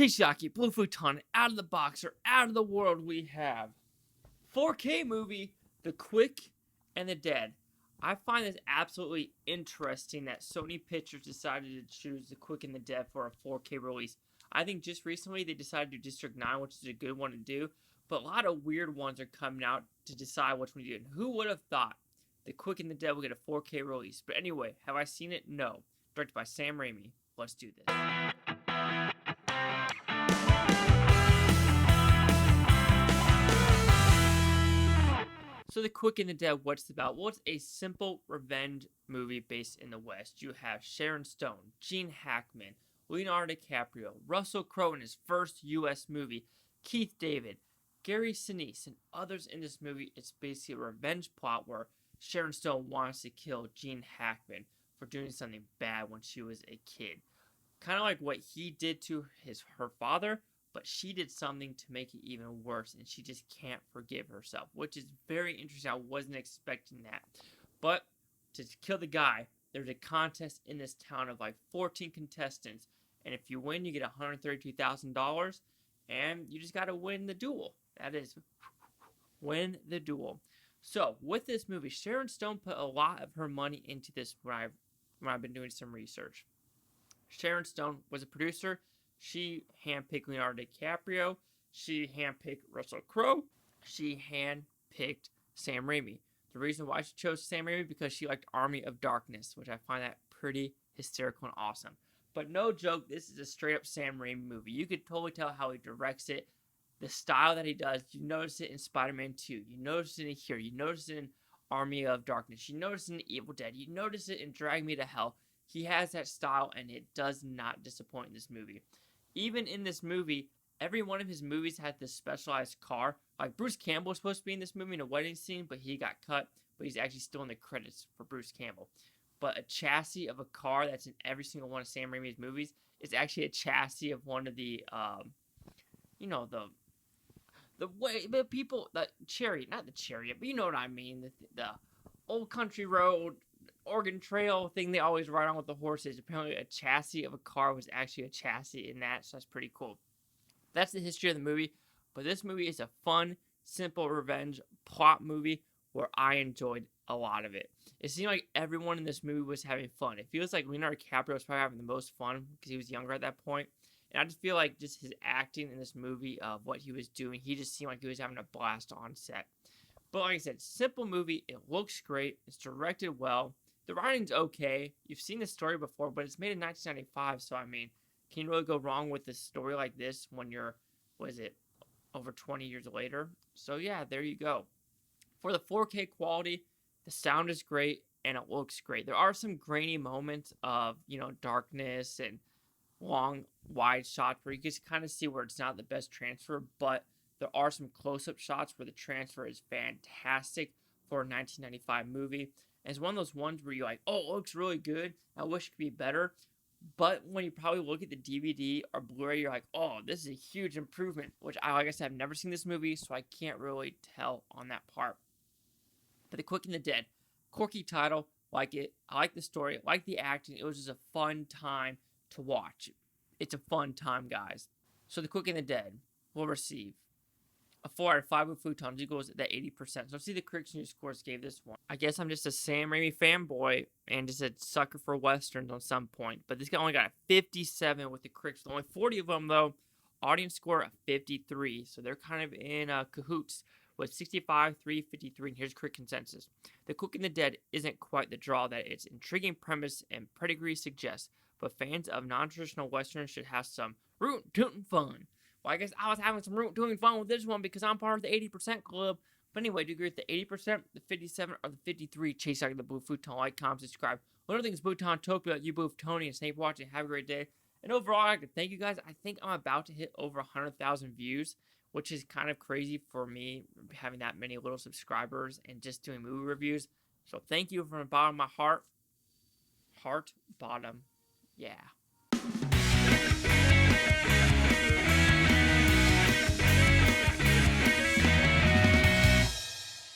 Chisaki, Blue Futon, out of the box or out of the world, we have 4K movie, The Quick and the Dead. I find this absolutely interesting that Sony Pictures decided to choose The Quick and the Dead for a 4K release. I think just recently they decided to do District 9, which is a good one to do, but a lot of weird ones are coming out to decide which one to do. And who would have thought The Quick and the Dead will get a 4K release? But anyway, have I seen it? No. Directed by Sam Raimi. Let's do this. So The Quick and the Dead, what's it about? Well, it's a simple revenge movie based in the West. You have Sharon Stone, Gene Hackman, Leonardo DiCaprio, Russell Crowe in his first U.S. movie, Keith David, Gary Sinise, and others in this movie. It's basically a revenge plot where Sharon Stone wants to kill Gene Hackman for doing something bad when she was a kid. Kind of like what he did to her father, but she did something to make it even worse, and she just can't forgive herself, which is very interesting. I wasn't expecting that. But to kill the guy, there's a contest in this town of like 14 contestants, and if you win, you get $132,000, and you just got to win the duel. That is, win the duel. So, with this movie, Sharon Stone put a lot of her money into this when I've been doing some research. Sharon Stone was a producer. She handpicked Leonardo DiCaprio. She handpicked Russell Crowe. She handpicked Sam Raimi. The reason why she chose Sam Raimi because she liked Army of Darkness, which I find that pretty hysterical and awesome. But no joke, this is a straight up Sam Raimi movie. You could totally tell how he directs it, the style that he does. You notice it in Spider-Man 2. You notice it in here. You notice it in Army of Darkness. You notice it in Evil Dead. You notice it in Drag Me to Hell. He has that style, and it does not disappoint in this movie. Even in this movie, every one of his movies had this specialized car. Like Bruce Campbell was supposed to be in this movie in a wedding scene, but he got cut. But he's actually still in the credits for Bruce Campbell. But a chassis of a car that's in every single one of Sam Raimi's movies is actually a chassis of one of the, the chariot, not the chariot, but you know what I mean, the old country road, Oregon Trail thing they always ride on with the horses. Apparently a chassis of a car was actually a chassis in that, so that's pretty cool. That's the history of the movie, but this movie is a fun, simple revenge plot movie where I enjoyed a lot of it. It seemed like everyone in this movie was having fun. It feels like Leonardo DiCaprio was probably having the most fun because he was younger at that point. And I just feel like just his acting in this movie of what he was doing, he just seemed like he was having a blast on set. But like I said, simple movie. It looks great. It's directed well. The writing's okay. You've seen the story before, but it's made in 1995, so I mean, can you really go wrong with a story like this when you're, over 20 years later? So yeah, there you go. For the 4K quality, the sound is great, and it looks great. There are some grainy moments of, darkness and long, wide shots where you just kind of see where it's not the best transfer, but there are some close-up shots where the transfer is fantastic for a 1995 movie. And it's one of those ones where you're like, oh, it looks really good. I wish it could be better. But when you probably look at the DVD or Blu-ray, you're like, oh, this is a huge improvement. Which, like I said, I've never seen this movie, so I can't really tell on that part. But The Quick and the Dead, quirky title, like it. I like the story, I like the acting. It was just a fun time to watch. It's a fun time, guys. So The Quick and the Dead will receive a 4 out of 5 with Futons equals that 80%. So let's see the Critics' News scores gave this one. I guess I'm just a Sam Raimi fanboy and just a sucker for Westerns on some point. But this guy only got a 57 with the Critics. Only 40 of them, though. Audience score of 53. So they're kind of in cahoots with 65, 3, 53. And here's Critic consensus. The Quick and the Dead isn't quite the draw that its intriguing premise and pedigree suggests. But fans of non-traditional Westerns should have some root-tootin' fun. Well, I guess I was having some doing fun with this one because I'm part of the 80% club. But anyway, do you agree with the 80%, the 57, or the 53? Chase out the Blue Futon. Like, comment, subscribe. One other thing is Bhutan-topia, you Blue Tony, and thank you for watching. Have a great day. And overall, I'd like to thank you guys. I think I'm about to hit over 100,000 views, which is kind of crazy for me having that many little subscribers and just doing movie reviews. So thank you from the bottom of my heart. Heart, bottom, yeah.